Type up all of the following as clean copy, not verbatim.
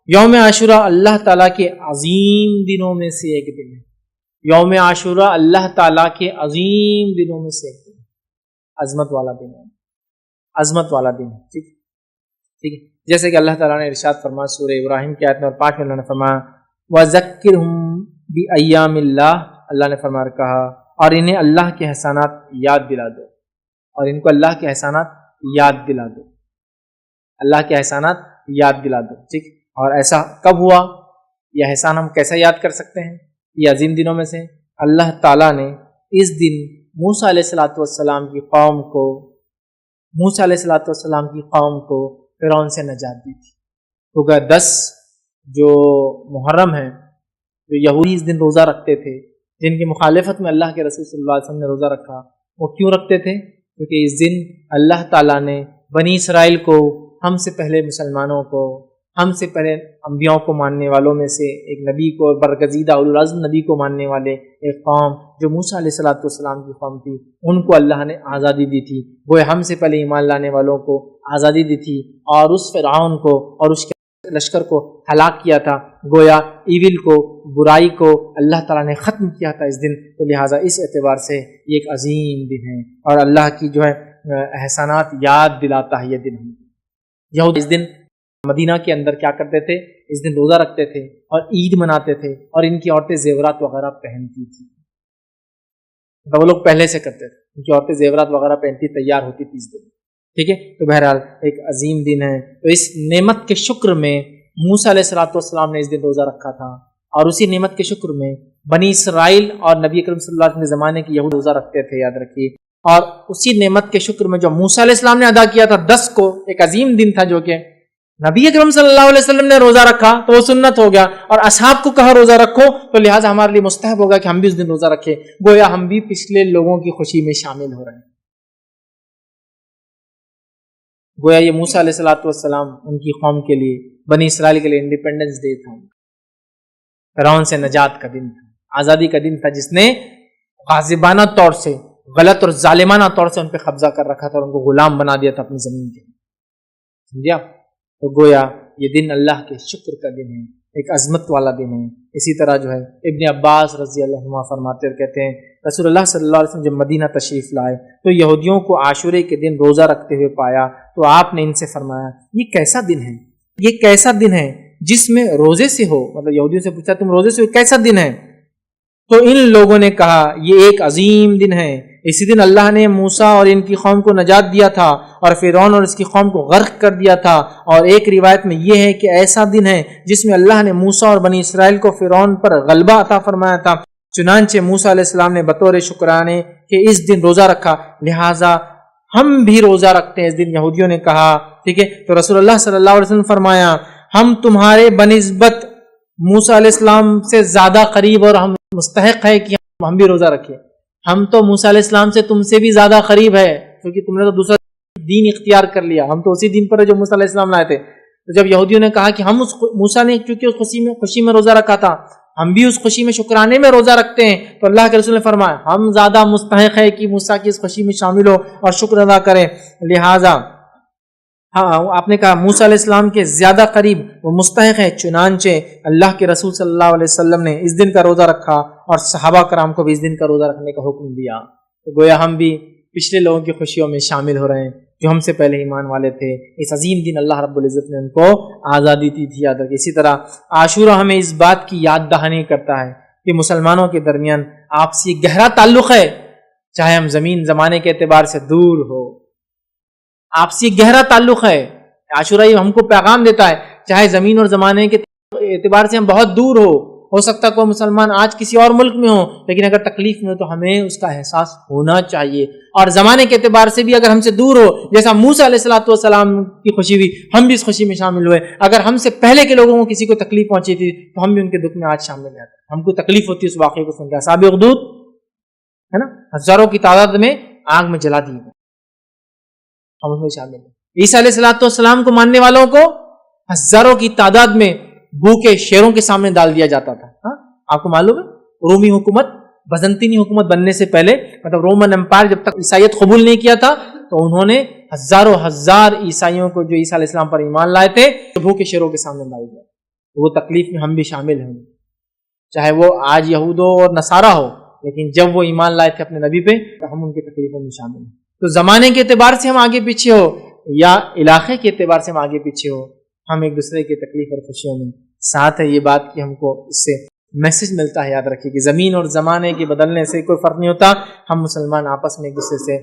یوم عاشورہ اللہ تعالیٰ کے عظیم دنوں میں سے ایک دن ہے. یوم عاشورہ اللہ تعالیٰ کے عظیم دنوں میں سے ایک دن ہے. عظمت والا دن ہے, عظمت والا دن ہے. ٹھیک ہے. جیسے کہ اللہ تعالیٰ نے ارشاد فرمایا سورہ ابراہیم کی آیت نمبر 5 میں اللہ نے فرمایا وَذَكِّرْهُمْ بِأَيَّامِ اللَّهِ, اللہ نے فرمایا کہا اور انہیں اللہ کے احسانات یاد دلا دو, اور ان کو اللہ کے احسانات یاد دلا دو, اللہ کے احسانات یاد دلا دو. ٹھیک. اور ایسا کب ہوا, یہ احسان ہم کیسے یاد کر سکتے ہیں؟ یہ عظیم دنوں میں سے اللہ تعالیٰ نے اس دن موسیٰ علیہ السلام کی قوم کو, موسیٰ علیہ السلام کی قوم کو فرعون سے نجات دی تھی. کیونکہ 10 جو محرم ہیں, جو یہودی اس دن روزہ رکھتے تھے, جن کی مخالفت میں اللہ کے رسول صلی اللہ علیہ وسلم نے روزہ رکھا, وہ کیوں رکھتے تھے؟ کیونکہ اس دن اللہ تعالیٰ نے بنی اسرائیل کو, ہم سے پہلے مسلمانوں کو, ہم سے پہلے انبیاء کو ماننے والوں میں سے ایک نبی کو, برگزیدہ اولو العزم نبی کو ماننے والے ایک قوم جو موسیٰ علیہ السلام کی قوم تھی, ان کو اللہ نے آزادی دی تھی. وہ ہم سے پہلے ایمان لانے والوں کو آزادی دی تھی, اور اس فرعون کو اور اس کے لشکر کو ہلاک کیا تھا. گویا ایول کو, برائی کو اللہ تعالیٰ نے ختم کیا تھا اس دن. تو لہٰذا اس اعتبار سے یہ ایک عظیم دن ہے, اور اللہ کی جو ہے احسانات یاد دلاتا ہے یہ دن. یہود اس دن مدینہ کے اندر کیا کرتے تھے؟ اس دن روزہ رکھتے تھے اور عید مناتے تھے, اور ان کی عورتیں زیورات وغیرہ پہنتی تھی. وہ لوگ پہلے سے کرتے تھے, ان کی عورتیں زیورات وغیرہ پہنتی تیار ہوتی تھی اس دن. ٹھیک ہے. تو بہرحال ایک عظیم دن ہے. تو اس نعمت کے شکر میں موسیٰ علیہ السلام نے اس دن روزہ رکھا تھا, اور اسی نعمت کے شکر میں بنی اسرائیل اور نبی اکرم صلی اللہ علیہ وسلم کے زمانے کے یہود روزہ رکھتے تھے, یاد رکھیے. اور اسی نعمت کے شکر میں جو موسیٰ علیہ السلام نے ادا کیا تھا 10 کو, ایک عظیم دن تھا, جو کہ نبی اکرم صلی اللہ علیہ وسلم نے روزہ رکھا تو وہ سنت ہو گیا, اور اصحاب کو کہا روزہ رکھو, تو لہٰذا ہمارے لیے مستحب ہوگا کہ ہم بھی اس دن روزہ رکھیں. گویا ہم بھی پچھلے لوگوں کی خوشی میں شامل ہو رہے ہیں. گویا یہ موسیٰ علیہ السلام ان کی قوم کے لیے, بنی اسرائیل کے لیے انڈیپینڈنس ڈے تھا, فرعون سے نجات کا دن تھا, آزادی کا دن تھا, جس نے غاصبانہ طور سے, غلط اور ظالمانہ طور سے ان پہ قبضہ کر رکھا تھا اور ان کو غلام بنا دیا تھا اپنی زمین کے. سمجھا؟ تو گویا یہ دن اللہ کے شکر کا دن ہے, ایک عظمت والا دن ہے. اسی طرح جو ہے ابن عباس رضی اللہ عنہ فرماتے اور کہتے ہیں رسول اللہ صلی اللہ علیہ وسلم جب مدینہ تشریف لائے تو یہودیوں کو عاشورے کے دن روزہ رکھتے ہوئے پایا, تو آپ نے ان سے فرمایا یہ کیسا دن ہے, یہ کیسا دن ہے جس میں روزے سے ہو. مطلب یہودیوں سے پوچھا تم روزے سے ہو, کیسا دن ہے؟ تو ان لوگوں نے کہا یہ ایک عظیم دن ہے, اسی دن اللہ نے موسیٰ اور ان کی قوم کو نجات دیا تھا, اور فرعون اور اس کی قوم کو غرق کر دیا تھا. اور ایک روایت میں یہ ہے کہ ایسا دن ہے جس میں اللہ نے موسیٰ اور بنی اسرائیل کو فرعون پر غلبہ عطا فرمایا تھا. چنانچہ موسیٰ علیہ السلام نے بطور شکرانے کہ اس دن روزہ رکھا, لہٰذا ہم بھی روزہ رکھتے ہیں اس دن. یہودیوں نے کہا ٹھیک ہے. تو رسول اللہ صلی اللہ علیہ وسلم فرمایا ہم تمہارے بنسبت موسیٰ علیہ السلام سے زیادہ قریب اور ہم مستحق ہے کہ ہم بھی روزہ رکھیں. ہم تو موسیٰ علیہ السلام سے تم سے بھی زیادہ قریب ہے, کیونکہ تم نے تو دوسرا دین اختیار کر لیا, ہم تو اسی دین پر جو موسیٰ علیہ السلام لائے تھے. تو جب یہودیوں نے کہا کہ ہم اس موسیٰ نے چونکہ اس خوشی میں روزہ رکھا تھا, ہم بھی اس خوشی میں شکرانے میں روزہ رکھتے ہیں, تو اللہ کے رسول نے فرمایا ہم زیادہ مستحق ہے کہ موسیٰ کی اس خوشی میں شامل ہو اور شکر ادا کریں. لہٰذا ہاں آپ نے کہا موسیٰ علیہ السلام کے زیادہ قریب وہ مستحق ہے. چنانچہ اللہ کے رسول صلی اللہ علیہ وسلم نے اس دن کا روزہ رکھا اور صحابہ کرام کو بھی اس دن کا روزہ رکھنے کا حکم دیا. تو گویا ہم بھی پچھلے لوگوں کی خوشیوں میں شامل ہو رہے ہیں جو ہم سے پہلے ایمان والے تھے. اس عظیم دن اللہ رب العزت نے ان کو آزادی دی تھی, یاد رکھیں. اسی طرح عاشورہ ہمیں اس بات کی یاد دہانی کرتا ہے کہ مسلمانوں کے درمیان آپسی گہرا تعلق ہے, چاہے ہم زمین زمانے کے اعتبار سے دور ہو, آپسی گہرا تعلق ہے. عاشورہ یہ ہم کو پیغام دیتا ہے چاہے زمین اور زمانے کے اعتبار سے ہم بہت دور ہو سکتا کوئی مسلمان آج کسی اور ملک میں ہو, لیکن اگر تکلیف میں ہو تو ہمیں اس کا احساس ہونا چاہیے. اور زمانے کے اعتبار سے بھی اگر ہم سے دور ہو, جیسا موسیٰ علیہ السلام کی خوشی ہوئی, ہم بھی اس خوشی میں شامل ہوئے. اگر ہم سے پہلے کے لوگوں کو کسی کو تکلیف پہنچی تھی تو ہم بھی ان کے دکھ میں آج شامل ہیں. ہم کو تکلیف ہوتی ہے اس واقعے کو سن کے. اصحاب اخدود ہے نا, ہزاروں کی تعداد میں آگ میں جلا دیے گئے, ہم اس میں شامل ہیں. عیسیٰ علیہ السلام کو ماننے والوں کو ہزاروں کی تعداد میں بھوکے شیروں کے سامنے ڈال دیا جاتا تھا. آپ کو معلوم ہے رومی حکومت, بزنطینی حکومت بننے سے پہلے, مطلب رومن امپائر جب تک عیسائیت قبول نہیں کیا تھا, تو انہوں نے ہزاروں ہزار عیسائیوں کو جو عیسیٰ علیہ السلام پر ایمان لائے تھے بھوکے شیروں کے سامنے ڈال دیا. وہ تکلیف میں ہم بھی شامل ہوں، چاہے وہ آج یہود ہو اور نصارہ ہو، لیکن جب وہ ایمان لائے تھے اپنے نبی پہ تو ہم ان کی تکلیفوں میں شامل ہیں۔ تو زمانے کے اعتبار سے ہم آگے پیچھے ہو یا علاقے کے اعتبار سے ہم آگے پیچھے ہو، ہم ایک دوسرے کی تکلیف اور خوشیوں میں ساتھ ہے۔ یہ بات کہ ہم کو اس سے میسج ملتا ہے، یاد رکھیے کہ زمین اور زمانے کے بدلنے سے کوئی فرق نہیں ہوتا، ہم مسلمان آپس میں ایک دوسرے سے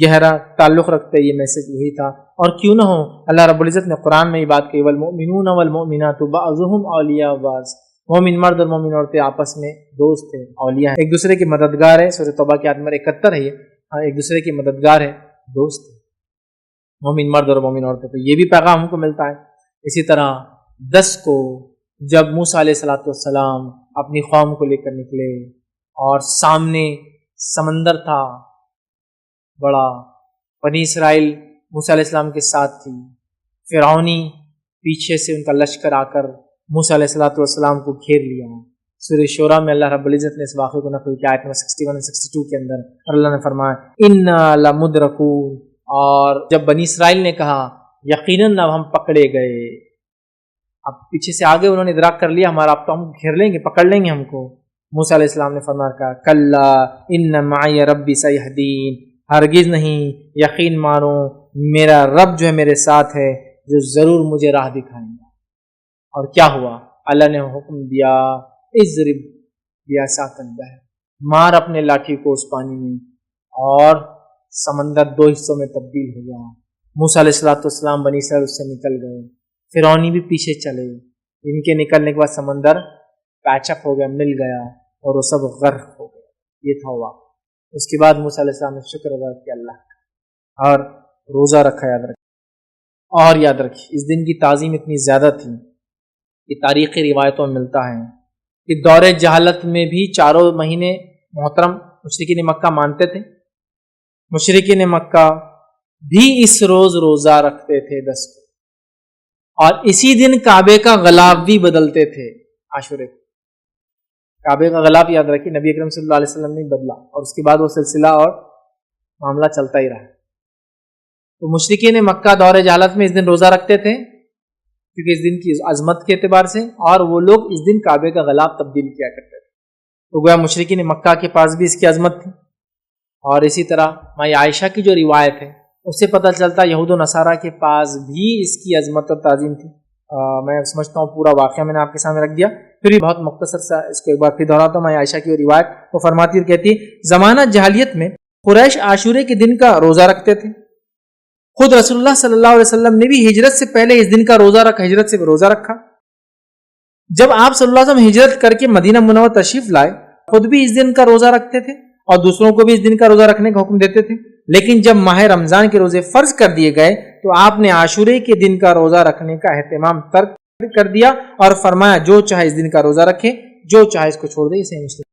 گہرا تعلق رکھتے، یہ میسج وہی تھا۔ اور کیوں نہ ہو، اللہ رب العزت نے قرآن میں یہ بات کہی، والمؤمنون والمؤمنات بعضهم اولیاء بعض، مومن مرد اور مومن عورتیں آپس میں دوست ہیں، اولیاء ہیں، ایک دوسرے کے مددگار ہے۔ سورۃ توبہ کی آیت نمبر 71 ہے یہ، ایک دوسرے کے مددگار ہے، دوست ہے، مومن مرد اور مومن عورتیں۔ تو یہ بھی پیغام ہم کو ملتا ہے۔ اسی طرح 10 کو جب موسیٰ علیہ السلام اپنی قوم کو لے کر نکلے اور سامنے سمندر تھا بڑا، بنی اسرائیل موسیٰ علیہ السلام کے ساتھ تھی، فرعونی پیچھے سے ان کا لشکر آ کر موسیٰ علیہ السلام کو گھیر لیا۔ سورہ شورى میں اللہ رب العزت نے اس واقعے کو نقل کیا، آیت نمبر 61 اور 62 کے اندر، اور اللہ نے فرمایا اِنَّا لَمُدْرَكُونَ، اور جب بنی اسرائیل نے کہا یقیناً اب ہم پکڑے گئے، اب پیچھے سے آگے انہوں نے ادراک کر لیا ہمارا اب تو ہم گھیر لیں گے، پکڑ لیں گے ہم کو، موسیٰ علیہ السلام نے فرمایا کہا کلا ان معی ربی سیہدین، ہرگز نہیں، یقین مانو میرا رب جو ہے میرے ساتھ ہے، جو ضرور مجھے راہ دکھائیں گا۔ اور کیا ہوا؟ اللہ نے حکم دیا اضرب بعصاک البحر، مار اپنے لاٹھی کو اس پانی میں، اور سمندر 2 حصوں میں تبدیل ہو گیا۔ موسیٰ علیہ السلام بنی اسرائیل اس سے نکل گئے، فرعونی بھی پیچھے چلے، ان کے نکلنے کے بعد سمندر پیچ اپ ہو گیا، مل گیا، اور وہ سب غرق ہو گئے۔ یہ تھا ہوا۔ اس کے بعد موسیٰ علیہ السلام نے شکر ادا کیا اللہ کا، اور روزہ رکھا، یاد رکھیں۔ اور یاد رکھیں اس دن کی تعظیم اتنی زیادہ تھی کہ تاریخی روایتوں میں ملتا ہے کہ دور جہالت میں بھی 4 مہینے محترم مشرکین مکہ مانتے تھے، مشرکین مکہ بھی اس روز روزہ رکھتے تھے 10 کو، اور اسی دن کعبے کا غلاف بھی بدلتے تھے عاشورے کو۔ کعبے کا غلاف یاد رکھیے نبی اکرم صلی اللہ علیہ وسلم نے بدلا، اور اس کے بعد وہ سلسلہ اور معاملہ چلتا ہی رہا۔ تو مشرکین مکہ دور جہالت میں اس دن روزہ رکھتے تھے کیونکہ اس دن کی عظمت کے اعتبار سے، اور وہ لوگ اس دن کعبے کا غلاف تبدیل کیا کرتے تھے۔ تو گویا مشرکین مکہ کے پاس بھی اس کی عظمت تھی۔ اور اسی طرح مائی عائشہ کی جو روایت ہے اس سے پتہ چلتا یہود و نصارہ کے پاس بھی اس کی عظمت اور تعظیم تھی۔ میں سمجھتا ہوں پورا واقعہ میں نے آپ کے سامنے رکھ دیا، پھر بھی بہت مختصر سا اس کو ایک بار پھر دہراتا ہوں۔ مائی عائشہ کی روایت وہ فرماتی اور کہتی زمانہ جاہلیت میں قریش عاشورے کے دن کا روزہ رکھتے تھے، خود رسول اللہ صلی اللہ علیہ وسلم نے بھی ہجرت سے پہلے اس دن کا روزہ رکھا، ہجرت سے روزہ رکھا۔ جب آپ صلی اللہ علیہ وسلم ہجرت کر کے مدینہ منورہ تشریف لائے، خود بھی اس دن کا روزہ رکھتے تھے اور دوسروں کو بھی اس دن کا روزہ رکھنے کا حکم دیتے تھے۔ لیکن جب ماہ رمضان کے روزے فرض کر دیے گئے تو آپ نے عاشورے کے دن کا روزہ رکھنے کا اہتمام ترک کر دیا اور فرمایا جو چاہے اس دن کا روزہ رکھے، جو چاہے اس کو چھوڑ دے۔ صحیح مسلم۔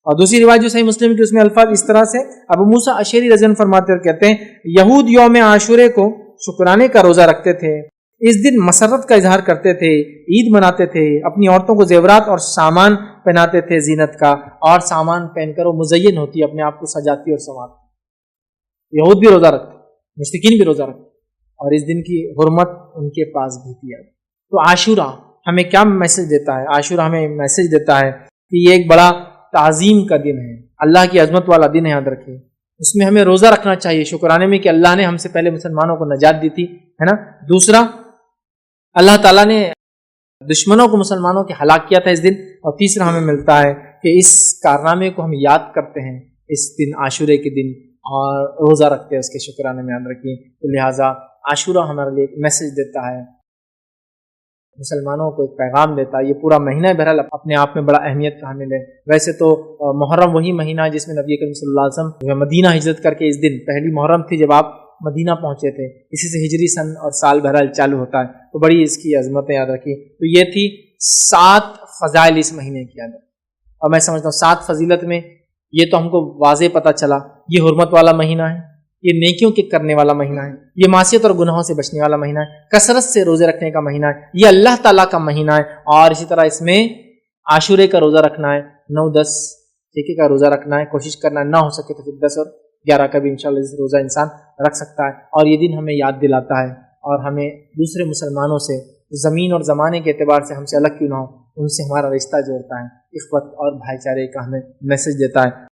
اور دوسری روایت جو صحیح مسلم کی اس میں الفاظ اس طرح سے ابو موسیٰ اشعری رضی اللہ عنہ فرماتے اور کہتے ہیں یہود یوم عاشورے کو شکرانے کا روزہ رکھتے تھے، اس دن مسرت کا اظہار کرتے تھے، عید مناتے تھے، اپنی عورتوں کو زیورات اور سامان پہناتے تھے زینت کا، اور سامان پہن کر وہ مزین ہوتی، اپنے آپ کو سجاتی اور سنوارتی۔ یہود بھی روزہ رکھتے، مشرکین بھی روزہ رکھتے، اور اس دن کی حرمت ان کے پاس بھی تھی۔ تو عاشورہ ہمیں کیا میسج دیتا ہے؟ عاشورہ ہمیں میسج دیتا ہے کہ یہ ایک بڑا تعظیم کا دن ہے، اللہ کی عظمت والا دن ہے، یاد رکھیں۔ اس میں ہمیں روزہ رکھنا چاہیے شکرانے میں کہ اللہ نے ہم سے پہلے مسلمانوں کو نجات دی تھی، ہے نا۔ دوسرا، اللہ تعالیٰ نے دشمنوں کو مسلمانوں کے ہلاک کیا تھا اس دن۔ اور تیسرا ہمیں ملتا ہے کہ اس کارنامے کو ہم یاد کرتے ہیں اس دن عاشورے کے دن، اور روزہ رکھتے ہیں اس کے شکرانے میں، یاد رکھیں۔ تو لہٰذا عاشورہ ہمارے لیے ایک میسج دیتا ہے، مسلمانوں کو ایک پیغام دیتا ہے۔ یہ پورا مہینہ بہرحال اپنے آپ میں بڑا اہمیت کا حامل ہے۔ ویسے تو محرم وہی مہینہ ہے جس میں نبی کریم صلی اللہ علیہ وسلم مدینہ ہجرت کر کے اس دن پہلی محرم تھی جب آپ مدینہ پہنچے تھے، اسی سے ہجری سن اور سال بہرحال چالو ہوتا ہے۔ تو بڑی اس کی عظمتیں یاد رکھی۔ تو یہ تھی 7 فضائل اس مہینے کی عادت، اور میں سمجھتا ہوں 7 فضیلت میں یہ تو ہم کو واضح پتہ چلا، یہ حرمت والا مہینہ ہے، یہ نیکیوں کے کرنے والا مہینہ ہے، یہ معصیت اور گناہوں سے بچنے والا مہینہ ہے، کثرت سے روزے رکھنے کا مہینہ ہے، یہ اللہ تعالیٰ کا مہینہ ہے۔ اور اسی طرح اس میں عاشورے کا روزہ رکھنا ہے، 9، 10 ٹھیکے کا روزہ رکھنا ہے، کوشش کرنا ہے، نہ ہو سکے تو پھر 10 اور 11 کا بھی انشاءاللہ روزہ انسان رکھ سکتا ہے۔ اور یہ دن ہمیں یاد دلاتا ہے اور ہمیں دوسرے مسلمانوں سے زمین اور زمانے کے اعتبار سے ہم سے الگ کیوں نہ ہو، ان سے ہمارا رشتہ جوڑتا ہے، اخوت اور بھائی چارے کا ہمیں میسج دیتا ہے۔